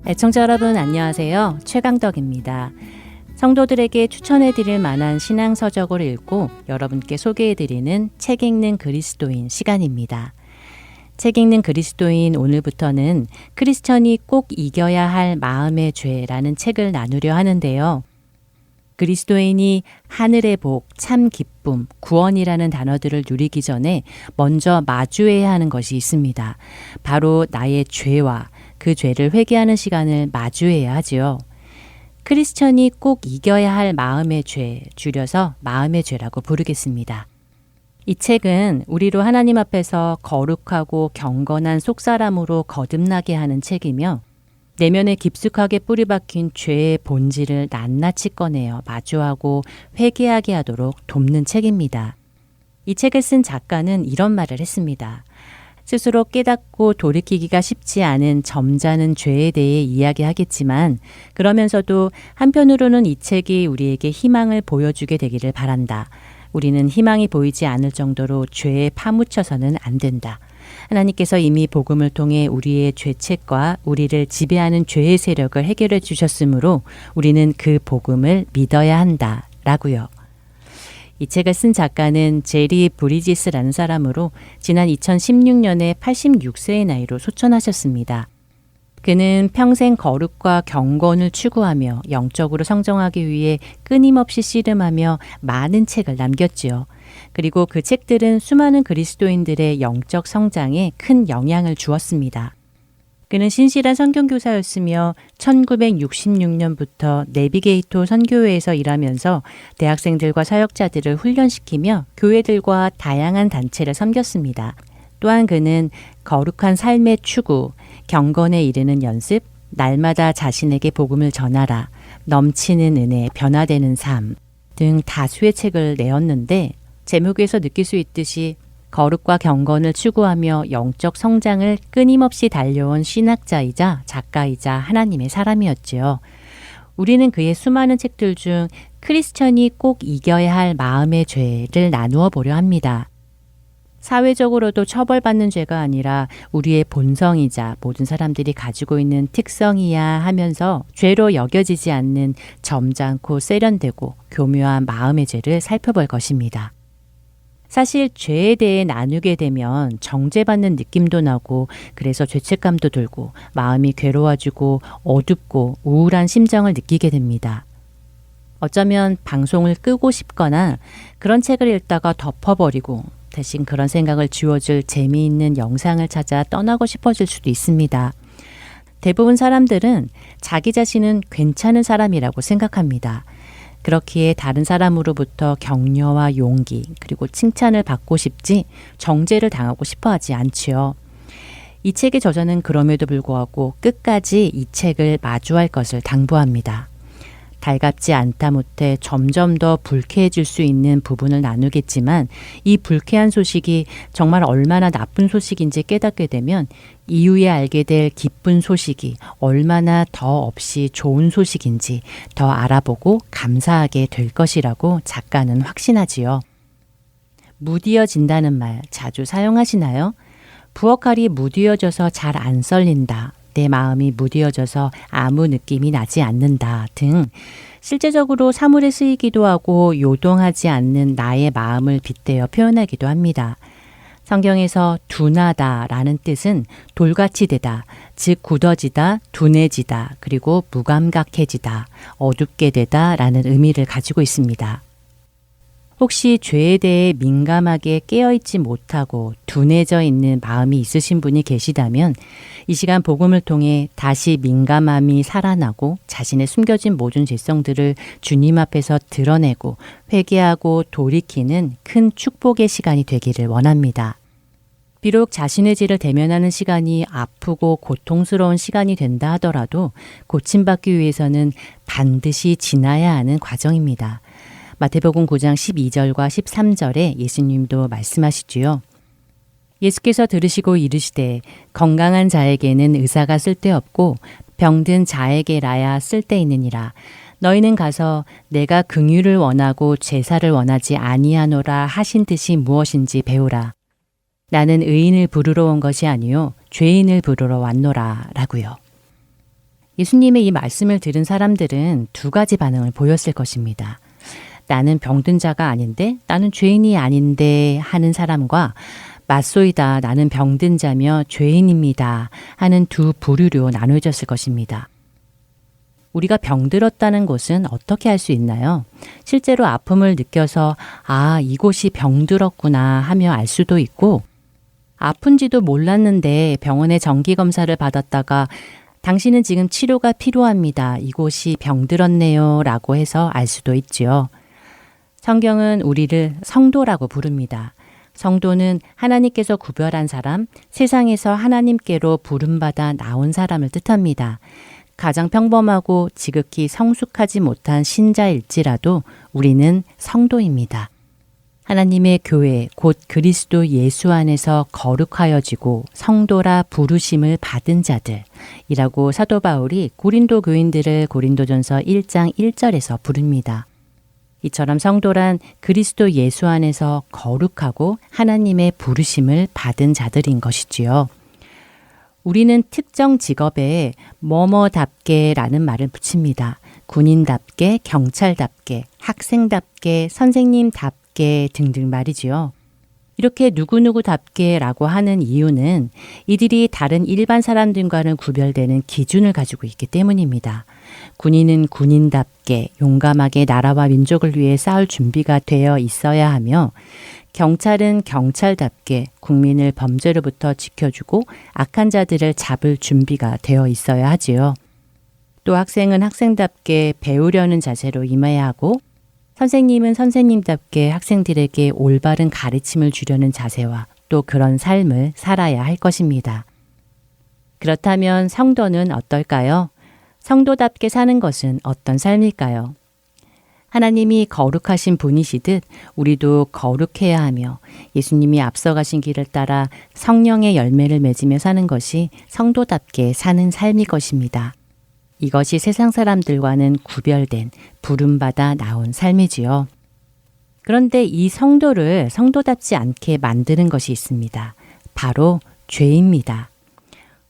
애청자 여러분 안녕하세요. 최강덕입니다. 성도들에게 추천해드릴 만한 신앙서적을 읽고 여러분께 소개해드리는 책 읽는 그리스도인 시간입니다. 책 읽는 그리스도인 오늘부터는 크리스천이 꼭 이겨야 할 마음의 죄라는 책을 나누려 하는데요. 그리스도인이 하늘의 복, 참 기쁨, 구원이라는 단어들을 누리기 전에 먼저 마주해야 하는 것이 있습니다. 바로 나의 죄와 그 죄를 회개하는 시간을 마주해야 하지요. 크리스천이 꼭 이겨야 할 마음의 죄, 줄여서 마음의 죄라고 부르겠습니다. 이 책은 우리로 하나님 앞에서 거룩하고 경건한 속사람으로 거듭나게 하는 책이며 내면에 깊숙하게 뿌리박힌 죄의 본질을 낱낱이 꺼내어 마주하고 회개하게 하도록 돕는 책입니다. 이 책을 쓴 작가는 이런 말을 했습니다. 스스로 깨닫고 돌이키기가 쉽지 않은 점잖은 죄에 대해 이야기하겠지만 그러면서도 한편으로는 이 책이 우리에게 희망을 보여주게 되기를 바란다. 우리는 희망이 보이지 않을 정도로 죄에 파묻혀서는 안 된다. 하나님께서 이미 복음을 통해 우리의 죄책과 우리를 지배하는 죄의 세력을 해결해 주셨으므로 우리는 그 복음을 믿어야 한다. 라고요. 이 책을 쓴 작가는 제리 브리지스라는 사람으로 지난 2016년에 86세의 나이로 소천하셨습니다. 그는 평생 거룩과 경건을 추구하며 영적으로 성장하기 위해 끊임없이 씨름하며 많은 책을 남겼지요. 그리고 그 책들은 수많은 그리스도인들의 영적 성장에 큰 영향을 주었습니다. 그는 신실한 선교교사였으며 1966년부터 내비게이토 선교회에서 일하면서 대학생들과 사역자들을 훈련시키며 교회들과 다양한 단체를 섬겼습니다. 또한 그는 거룩한 삶의 추구, 경건에 이르는 연습, 날마다 자신에게 복음을 전하라, 넘치는 은혜, 변화되는 삶 등 다수의 책을 내었는데 제목에서 느낄 수 있듯이 거룩과 경건을 추구하며 영적 성장을 끊임없이 달려온 신학자이자 작가이자 하나님의 사람이었지요. 우리는 그의 수많은 책들 중 크리스천이 꼭 이겨야 할 마음의 죄를 나누어 보려 합니다. 사회적으로도 처벌받는 죄가 아니라 우리의 본성이자 모든 사람들이 가지고 있는 특성이야 하면서 죄로 여겨지지 않는 점잖고 세련되고 교묘한 마음의 죄를 살펴볼 것입니다. 사실 죄에 대해 나누게 되면 정죄받는 느낌도 나고 그래서 죄책감도 들고 마음이 괴로워지고 어둡고 우울한 심정을 느끼게 됩니다. 어쩌면 방송을 끄고 싶거나 그런 책을 읽다가 덮어버리고 대신 그런 생각을 지워줄 재미있는 영상을 찾아 떠나고 싶어질 수도 있습니다. 대부분 사람들은 자기 자신은 괜찮은 사람이라고 생각합니다. 그렇기에 다른 사람으로부터 격려와 용기 그리고 칭찬을 받고 싶지 정죄를 당하고 싶어 하지 않지요. 이 책의 저자는 그럼에도 불구하고 끝까지 이 책을 마주할 것을 당부합니다. 달갑지 않다 못해 점점 더 불쾌해질 수 있는 부분을 나누겠지만 이 불쾌한 소식이 정말 얼마나 나쁜 소식인지 깨닫게 되면 이후에 알게 될 기쁜 소식이 얼마나 더 없이 좋은 소식인지 더 알아보고 감사하게 될 것이라고 작가는 확신하지요. 무디어진다는 말 자주 사용하시나요? 부엌칼이 무디어져서 잘 안 썰린다. 내 마음이 무디어져서 아무 느낌이 나지 않는다 등 실제적으로 사물에 쓰이기도 하고 요동하지 않는 나의 마음을 빗대어 표현하기도 합니다. 성경에서 둔하다 라는 뜻은 돌같이 되다, 즉 굳어지다, 둔해지다, 그리고 무감각해지다, 어둡게 되다 라는 의미를 가지고 있습니다. 혹시 죄에 대해 민감하게 깨어있지 못하고 둔해져 있는 마음이 있으신 분이 계시다면 이 시간 복음을 통해 다시 민감함이 살아나고 자신의 숨겨진 모든 죄성들을 주님 앞에서 드러내고 회개하고 돌이키는 큰 축복의 시간이 되기를 원합니다. 비록 자신의 죄를 대면하는 시간이 아프고 고통스러운 시간이 된다 하더라도 고침받기 위해서는 반드시 지나야 하는 과정입니다. 마태복음 9장 12절과 13절에 예수님도 말씀하시지요. 예수께서 들으시고 이르시되 건강한 자에게는 의사가 쓸데없고 병든 자에게라야 쓸데있느니라. 너희는 가서 내가 긍휼을 원하고 제사를 원하지 아니하노라 하신 뜻이 무엇인지 배우라. 나는 의인을 부르러 온 것이 아니요 죄인을 부르러 왔노라 라고요. 예수님의 이 말씀을 들은 사람들은 두 가지 반응을 보였을 것입니다. 나는 병든 자가 아닌데, 나는 죄인이 아닌데 하는 사람과 맞소이다, 나는 병든 자며 죄인입니다 하는 두 부류로 나눠졌을 것입니다. 우리가 병들었다는 것은 어떻게 알 수 있나요? 실제로 아픔을 느껴서 이곳이 병들었구나 하며 알 수도 있고, 아픈지도 몰랐는데 병원에 정기검사를 받았다가 당신은 지금 치료가 필요합니다. 이곳이 병들었네요 라고 해서 알 수도 있지요. 성경은 우리를 성도라고 부릅니다. 성도는 하나님께서 구별한 사람, 세상에서 하나님께로 부름받아 나온 사람을 뜻합니다. 가장 평범하고 지극히 성숙하지 못한 신자일지라도 우리는 성도입니다. 하나님의 교회, 곧 그리스도 예수 안에서 거룩하여지고 성도라 부르심을 받은 자들이라고 사도 바울이 고린도 교인들을 고린도전서 1장 1절에서 부릅니다. 이처럼 성도란 그리스도 예수 안에서 거룩하고 하나님의 부르심을 받은 자들인 것이지요. 우리는 특정 직업에 뭐뭐답게라는 말을 붙입니다. 군인답게, 경찰답게, 학생답게, 선생님답게 등등 말이지요. 이렇게 누구누구답게라고 하는 이유는 이들이 다른 일반 사람들과는 구별되는 기준을 가지고 있기 때문입니다. 군인은 군인답게 용감하게 나라와 민족을 위해 싸울 준비가 되어 있어야 하며, 경찰은 경찰답게 국민을 범죄로부터 지켜주고 악한 자들을 잡을 준비가 되어 있어야 하지요. 또 학생은 학생답게 배우려는 자세로 임해야 하고, 선생님은 선생님답게 학생들에게 올바른 가르침을 주려는 자세와 또 그런 삶을 살아야 할 것입니다. 그렇다면 성도는 어떨까요? 성도답게 사는 것은 어떤 삶일까요? 하나님이 거룩하신 분이시듯 우리도 거룩해야 하며 예수님이 앞서가신 길을 따라 성령의 열매를 맺으며 사는 것이 성도답게 사는 삶일 것입니다. 이것이 세상 사람들과는 구별된 부름받아 나온 삶이지요. 그런데 이 성도를 성도답지 않게 만드는 것이 있습니다. 바로 죄입니다.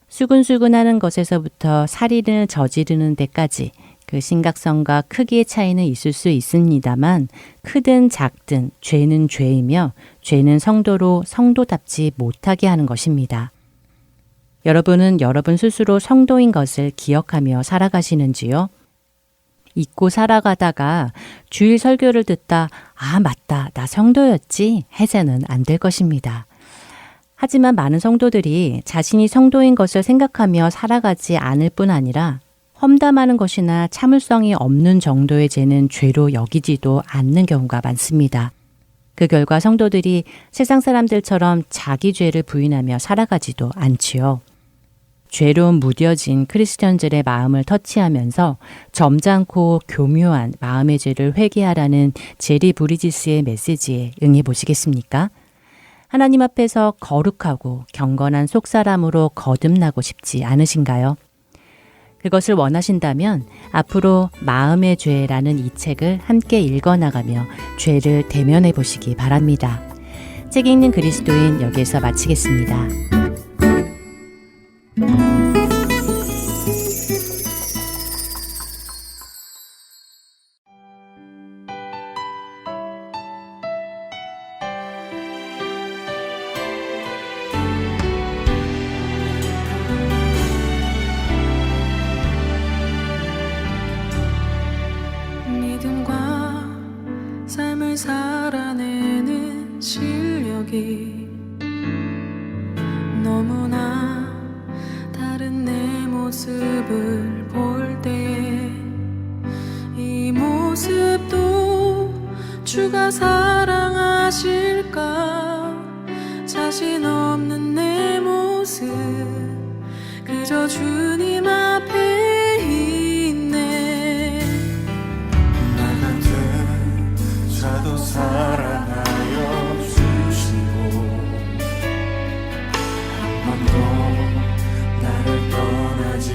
수근수근하는 것에서부터 살인을 저지르는 데까지 그 심각성과 크기의 차이는 있을 수 있습니다만, 크든 작든 죄는 죄이며 죄는 성도로 성도답지 못하게 하는 것입니다. 여러분은 여러분 스스로 성도인 것을 기억하며 살아가시는지요? 잊고 살아가다가 주일 설교를 듣다 맞다, 나 성도였지 해서는 안 될 것입니다. 하지만 많은 성도들이 자신이 성도인 것을 생각하며 살아가지 않을 뿐 아니라 험담하는 것이나 참을성이 없는 정도의 죄는 죄로 여기지도 않는 경우가 많습니다. 그 결과 성도들이 세상 사람들처럼 자기 죄를 부인하며 살아가지도 않지요. 죄로 무뎌진 크리스천들의 마음을 터치하면서 점잖고 교묘한 마음의 죄를 회개하라는 제리 브리지스의 메시지에 응해 보시겠습니까? 하나님 앞에서 거룩하고 경건한 속사람으로 거듭나고 싶지 않으신가요? 그것을 원하신다면 앞으로 마음의 죄라는 이 책을 함께 읽어나가며 죄를 대면해 보시기 바랍니다. 책 읽는 그리스도인 여기에서 마치겠습니다. 믿음과 삶을 살아내는 실력이 너무나 다른 내 모습을 볼 때에 이 모습도 주가 사랑하실까? 자신 없는 내 모습 그저 주님 앞에 있네. 나 같은 자도 사랑하여 주시고 한 번도 나를 떠나지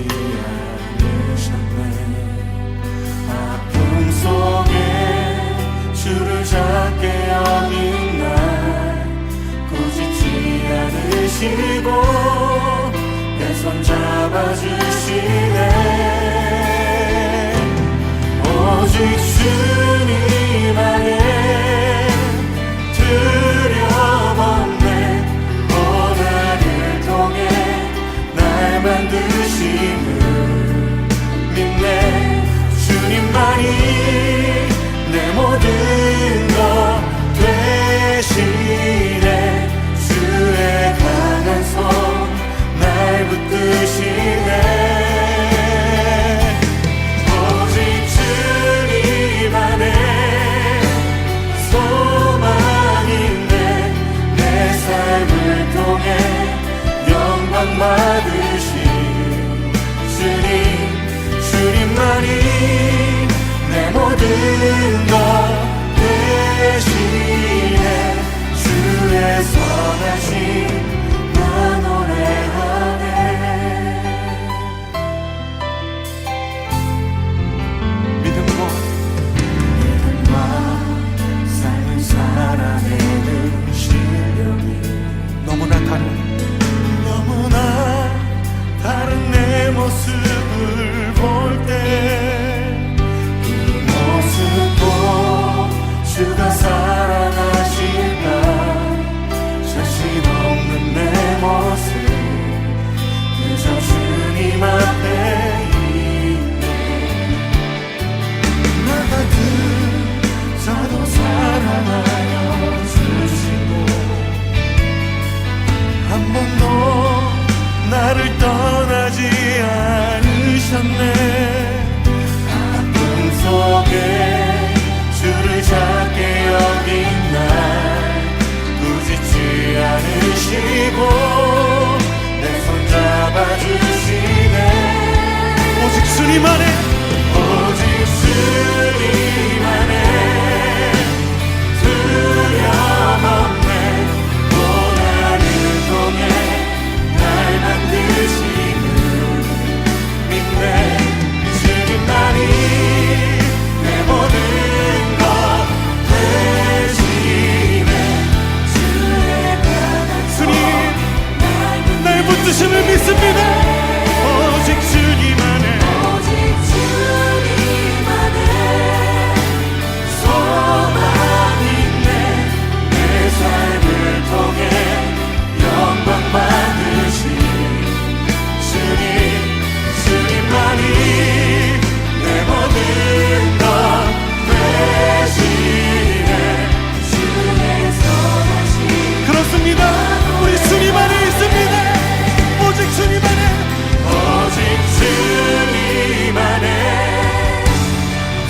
않으셨네. 아픔 속에 주를 잡게 여긴 날 꾸짖지 않으시고 내 손 잡아주시네. 주님 안에 두려움 없네. 고난을 통해 날 만드심을 믿네. 주님만이 내 모든 것 되시네. 주의 강한 손 날 붙드시네. 오직 주님 안에 소망 있네. 내 삶을 통해 영광 받으신 주님, 주님만이 내 모든 것 되시네. 주의 선하심 나 노래하네. 믿음과 삶을 살아내는 실력이 너무나 다른 내 모습을 볼 때 이 모습도 주가 사랑하실까. 자신 없는 내 모습 그저 주님 앞에 있네. 나 같은 자도 사랑하여 주시고 한 번도 나를 떠나지 않으셨네. 아픔 속에 주를 작게 여긴 날 부짓지 않으시고 내 손 잡아주시네. 오직 주님 안에 오직 주님 안에 두려움 없네. 고난을 통해 날 만드심을 믿네. 주님만이 내 모든 것 되시네. 주의 강한 손 날 붙드심을 믿습니다. 오직 주님 안에 소망 있네. 내 삶을 통해 영광 받으신 주님, 주님만이 내 모든 것 되시네. 주의 선하심 그렇습니다. 우리 주님 안에 있습니다. 오직 주님 안에 오직 주님 안에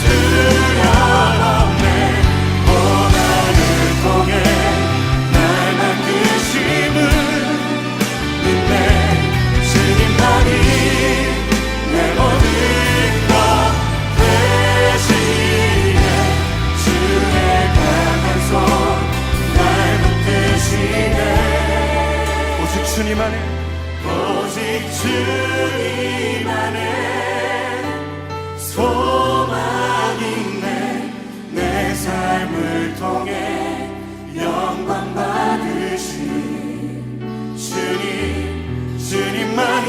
두려움 없네. 고난을 통해 날 만드심을 믿네. 주님만이 내 모든 것 되시네. 주의 강한 손 날 붙드시네. 오직 주님 안에 오직 주님 안에 소망 있네. 내 삶을 통해 영광 받으신 주님, 주님만이